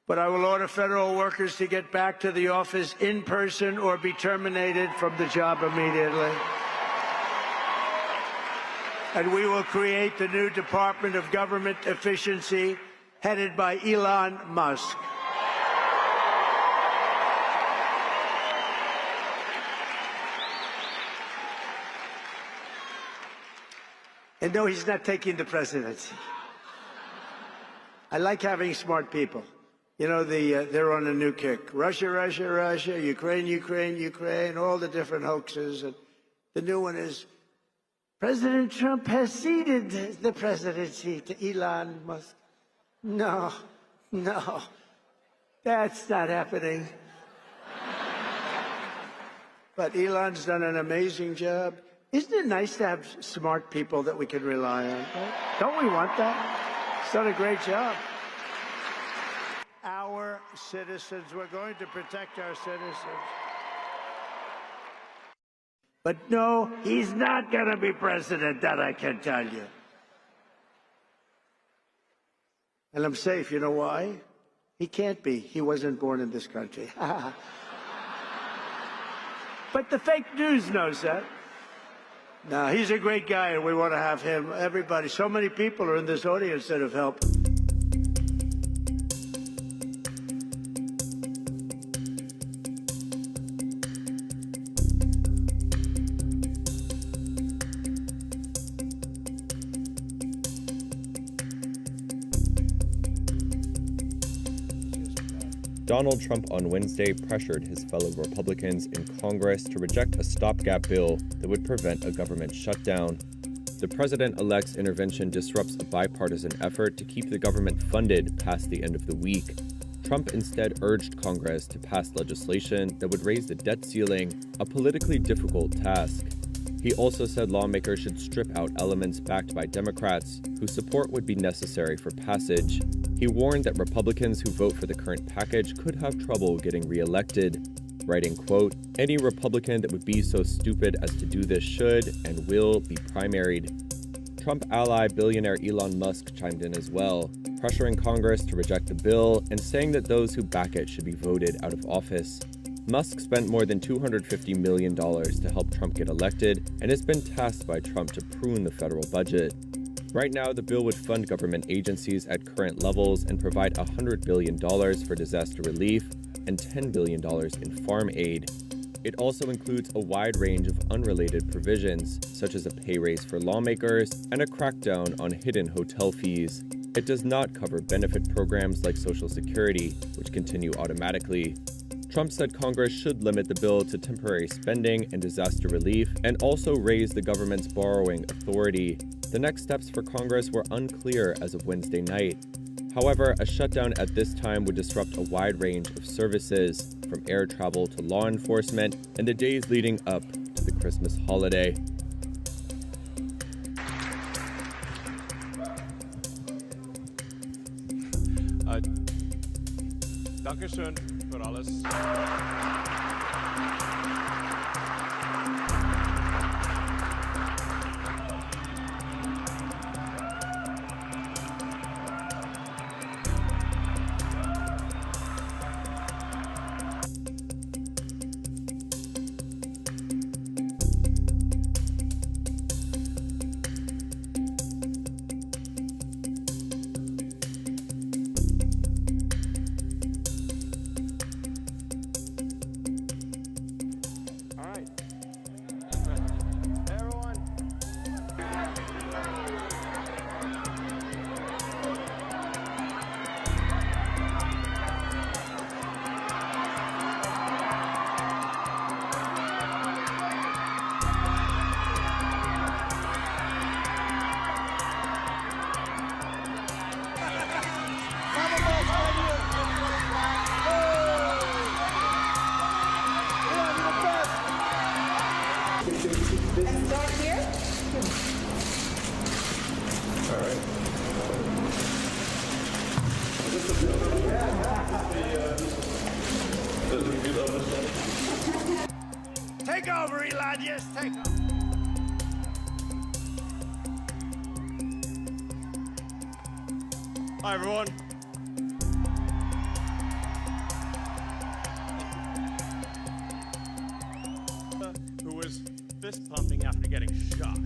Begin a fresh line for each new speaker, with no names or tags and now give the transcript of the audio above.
but I will order federal workers to get back to the office in person or be terminated from the job immediately. And we will create the new Department of Government Efficiency headed by Elon Musk. And no, he's not taking the presidency. I like having smart people. You know, they're on a new kick. Russia, Russia, Russia, Ukraine, Ukraine, Ukraine, all the different hoaxes. And the new one is, President Trump has ceded the presidency to Elon Musk. No, no, that's not happening. But Elon's done an amazing job. Isn't it nice to have smart people that we can rely on? Right? Don't we want that? He's done a great job. Our citizens, we're going to protect our citizens. But no, he's not going to be president, that I can tell you. And I'm safe. You know why? He can't be. He wasn't born in this country. But the fake news knows that. No, he's a great guy, and we want to have him. Everybody, so many people are in this audience that have helped.
Donald Trump on Wednesday pressured his fellow Republicans in Congress to reject a stopgap bill that would prevent a government shutdown. The president-elect's intervention disrupts a bipartisan effort to keep the government funded past the end of the week. Trump instead urged Congress to pass legislation that would raise the debt ceiling, a politically difficult task. He also said lawmakers should strip out elements backed by Democrats, whose support would be necessary for passage. He warned that Republicans who vote for the current package could have trouble getting reelected, writing, quote, "Any Republican that would be so stupid as to do this should and will be primaried." Trump ally billionaire Elon Musk chimed in as well, pressuring Congress to reject the bill and saying that those who back it should be voted out of office. Musk spent more than $250 million to help Trump get elected and has been tasked by Trump to prune the federal budget. Right now, the bill would fund government agencies at current levels and provide $100 billion for disaster relief and $10 billion in farm aid. It also includes a wide range of unrelated provisions, such as a pay raise for lawmakers and a crackdown on hidden hotel fees. It does not cover benefit programs like Social Security, which continue automatically. Trump said Congress should limit the bill to temporary spending and disaster relief and also raise the government's borrowing authority. The next steps for Congress were unclear as of Wednesday night. However, a shutdown at this time would disrupt a wide range of services, from air travel to law enforcement, and the days leading up to the Christmas holiday.
Dankeschön für alles.
And start here?
All right.
Take over, Elon. Yes, take over.
Hi, everyone. fist pumping after getting shot.